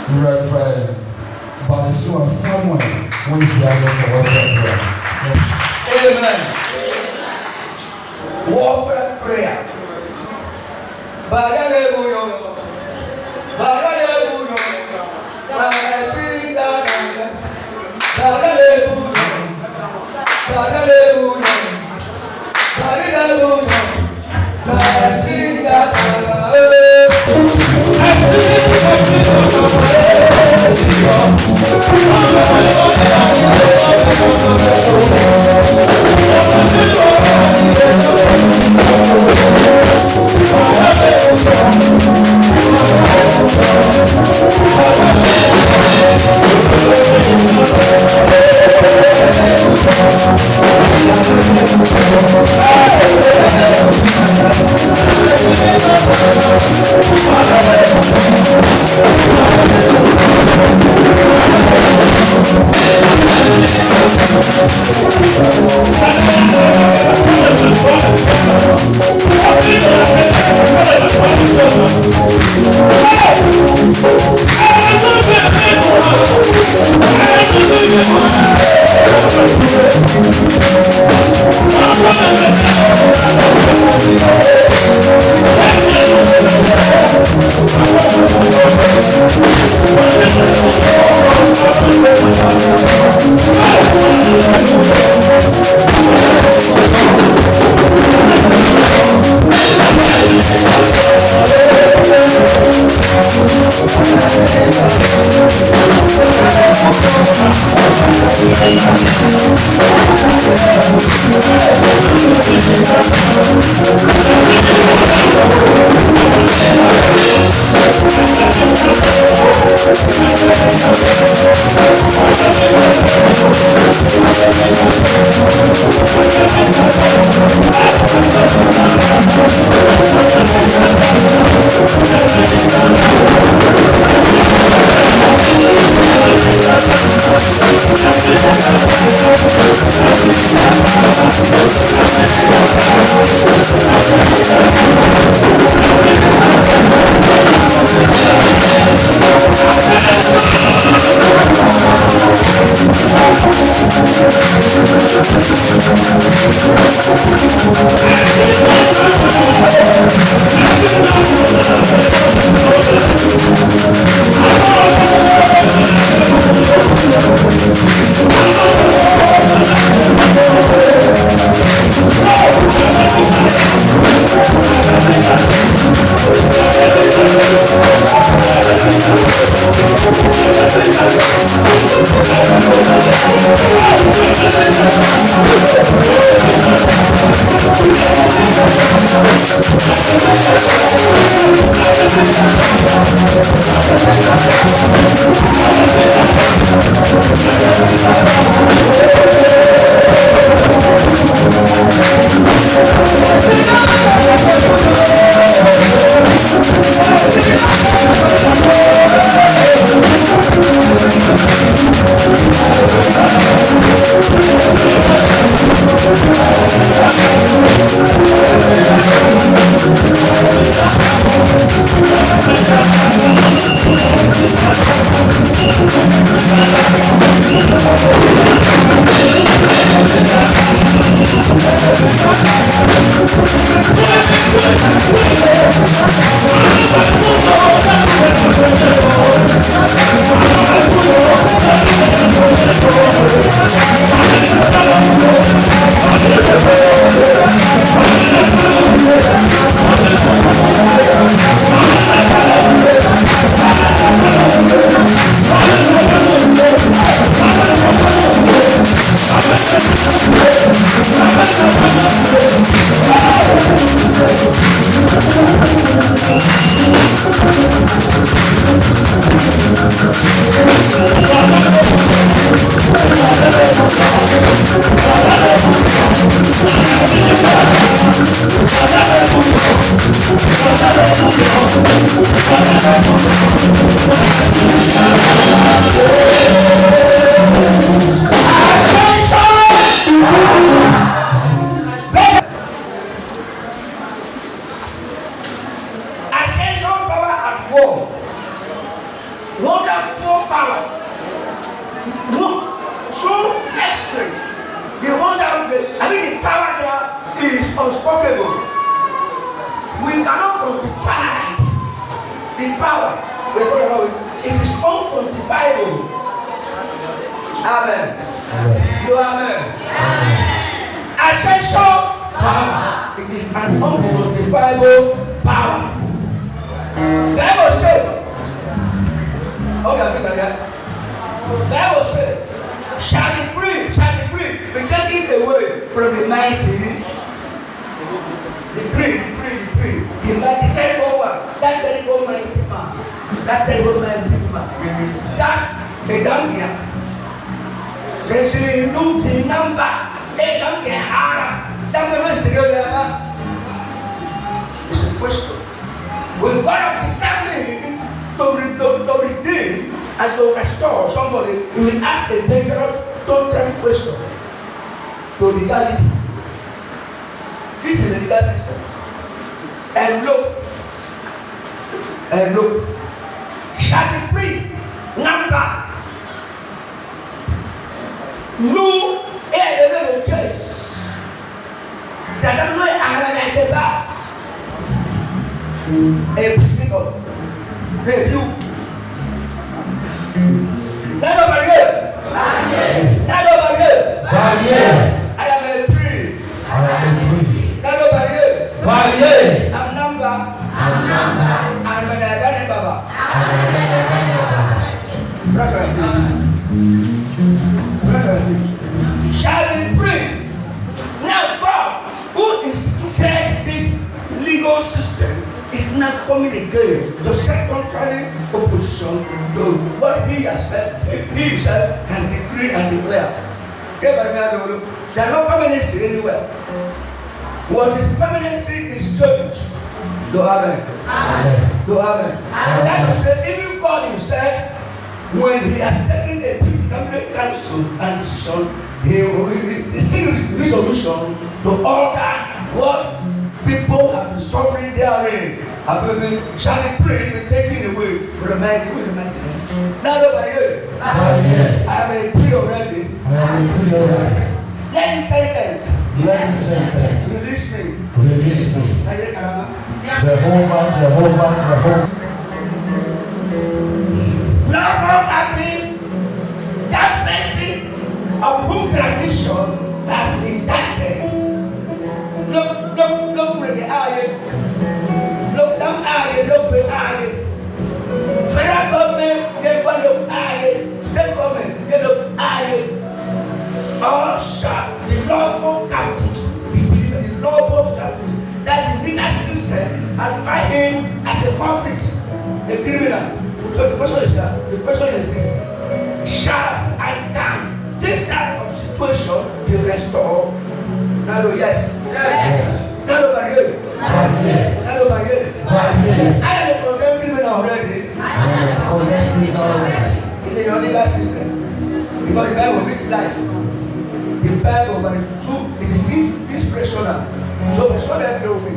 Reverend Balisua Samuel, who is the other for warfare prayer. Amen. Warfare prayer. power. No, so extreme. The one that the power there is unspeakable. We cannot quantify the power. It is unquantifiable. Amen. Do amen. Essential power. It is an unquantifiable power. Bible says, Bible says, shall be free, be taken away from the mighty. The mighty terrible one, that terrible mighty man, that a down here. Says he looked in number, a down here, that's the rest of the it's a question. When God has determined to redeem and to restore somebody, he will ask a dangerous, total question to legality. This is the legal system. And look, shall be free, number, no, a choice. Ça donne à la débat. Et puis, review. Barrier. I am a free. Barrier. I'm number. I'm shall be free. Now God, who instituted this legal system, is not coming again to set contrary opposition to what he has said. He himself has decreed and declared. There are no permanency anywhere. What is permanency is change. Do amen. That is the even God himself, when he has taken a predetermined counsel and decision, he seeks resolution to alter what people have been suffering therein. Shall be free, be taken away for the mighty. Now nobody here. I am a free already. Let the sentence. Release me. Jehovah. Lord of Abib, that person of whom tradition has indicted. Look with the eye. Look down eye, look with eye. Federal government, they want look eye. State government, they look eye. All shall the lawful captives, the lawful captives, that the legal system and find him as a culprit, a criminal. So the question is this: shall and can this type of situation be restored? Now, yes. Now, over here. I am a condemned criminal already. In the legal system. Because the Bible makes life. The Bible, but it's true, it is inspirational. So it's not that way.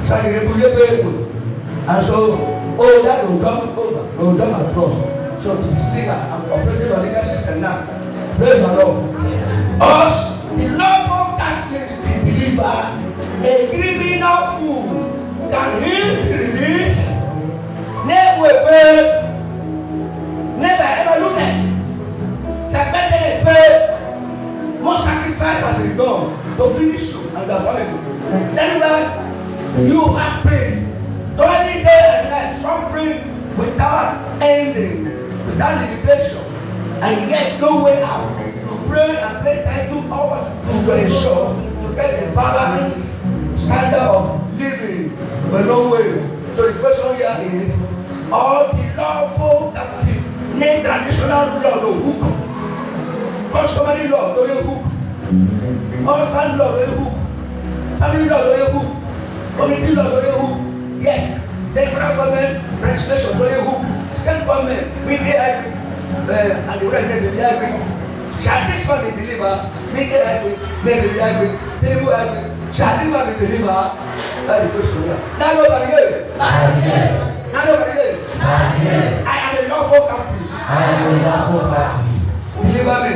So you regulate people. And so, that will come across. So it's legal. I'm operating the legal system now. Praise the Lord. Us, the lawful captives, the believer, a criminal fool, can he be released? Never ever look at. Submitted a prayer. More sacrifice has been done to finish you and the family. Then you have pain. 20 days and nights suffering without ending, without limitation, and yet no way out. You pray and pay title hours to ensure to get a balanced standard of living, but no way. So the question here is, all the lawful captive, name traditional law no hook, customary law no hook, husband law no hook, family law no hook, community law no hook. Yes, the federal government legislation no hook, state government media and the rest they be agree. Shall this one be delivered? Media agree, they be agree, they will agree. Shall this one be delivered? That is the question here. Now nobody here. Now nobody here. I am a law lawful captive. I am a lawful captive. Deliver me.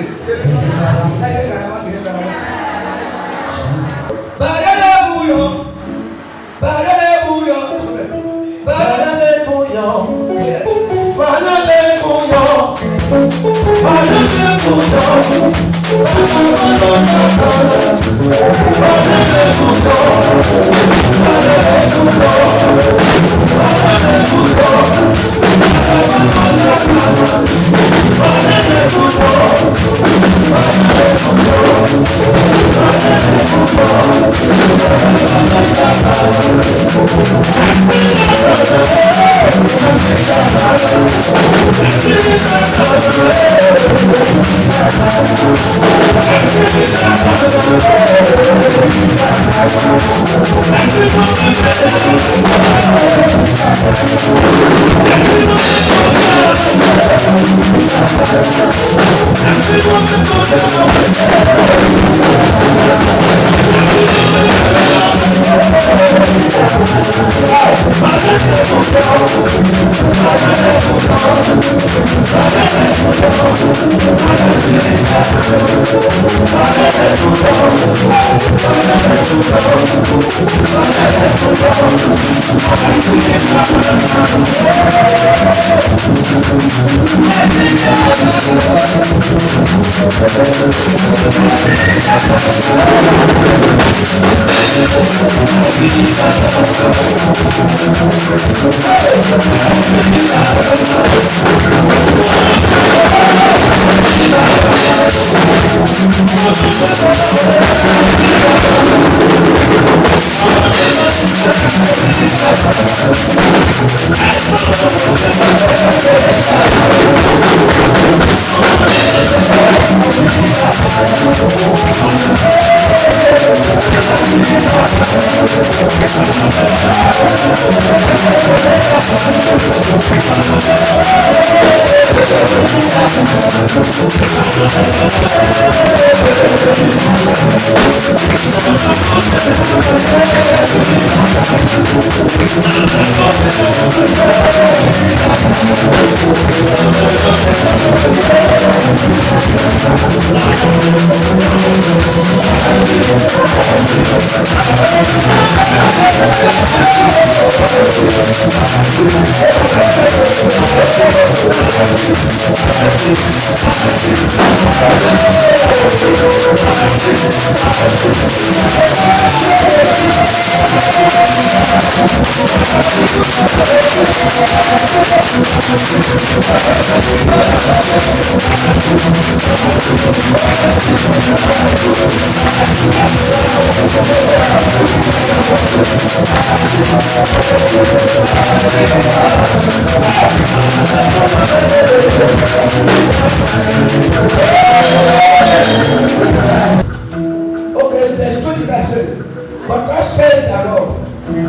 Okay, there's 20%. But God said the Lord.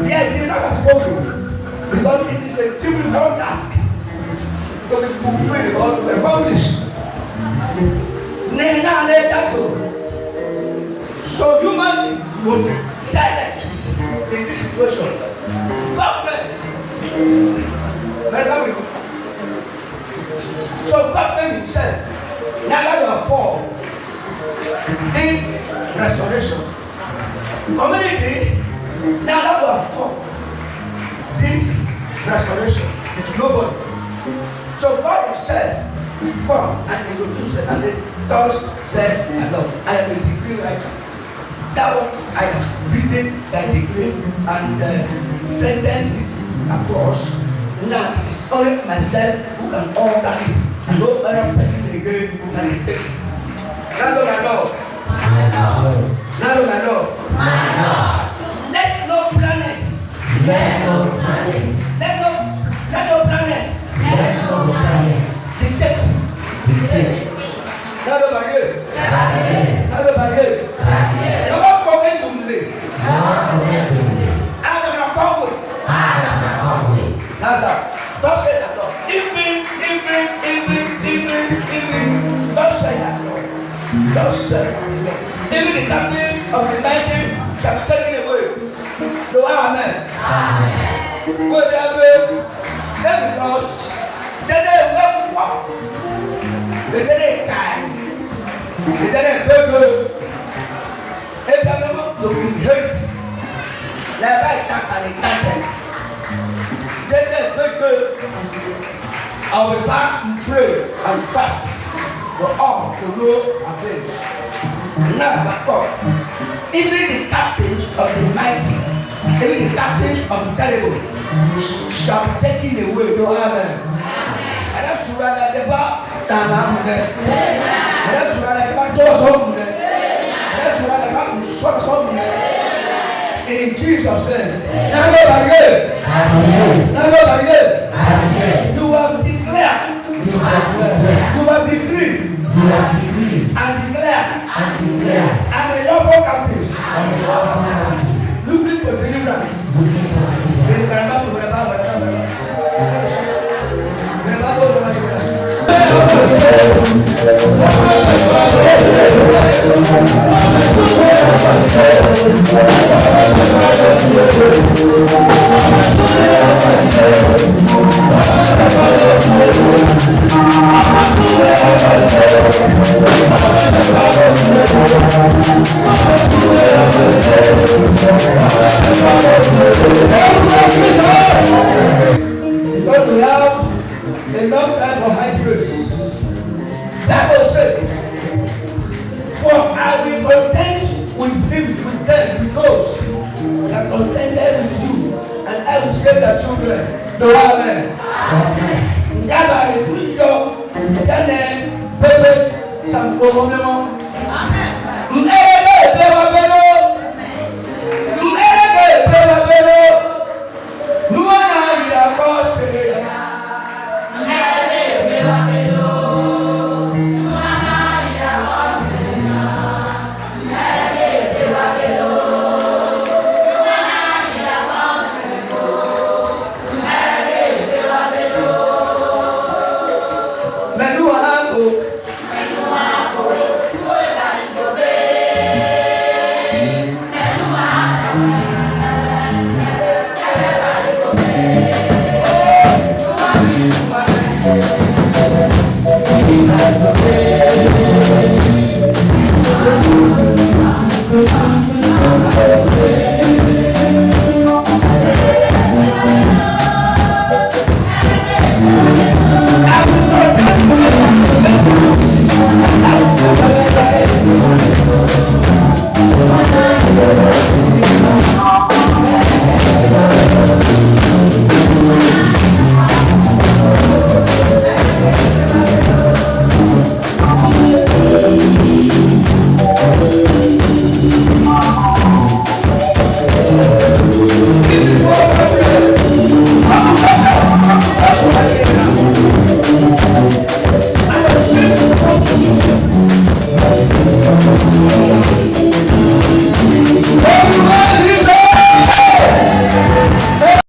Yeah, the Lord has spoken. Because it is a difficult task to be fulfilled or to accomplish. Nena let go. So human will be silent in this situation. Government. So government himself never will afford this restoration. Community never will afford this restoration. Nobody. So God himself come and introduce them and say, thus said the Lord, I am a decree writer. That one I have written that decree and sentenced it across. Now it is only myself who can order it. No other person again who can take it. Now my Lord. Now my Lord. Let no planet. Let no planet. Dictate. Now the barrier. No one going to live. Don't say that, Lord. Even. Don't say that, Lord. Don't say that, Lord. Even the captain of the 19 shall be taken away. No, amen. Whatever. Then because Dede wep. Dede kai. Dede bego. Abraham to inherit. Never inherit. Dede bego. I will fast and pray and fast for all to know avail. Now, but God, even the captains of the mighty, even the captains of the terrible, shall be taken away. No, amen. And that's why I never done. And that's why I never do something. And that's why I never swap something. In Jesus' name. Never again. Never again. You have declared. You have decreed. And declared. And the lawful captives. Looking for deliverance. Because we have enough time for high praise. That was it. For I will contend with him, with them, with those that contended with you, and I will save the children. No, amen. Yaba ekuyo, yane pepe, sampomonemo. Mmereke bewa belo, mmereke bewa belo. Nuana ira kose. Thank you.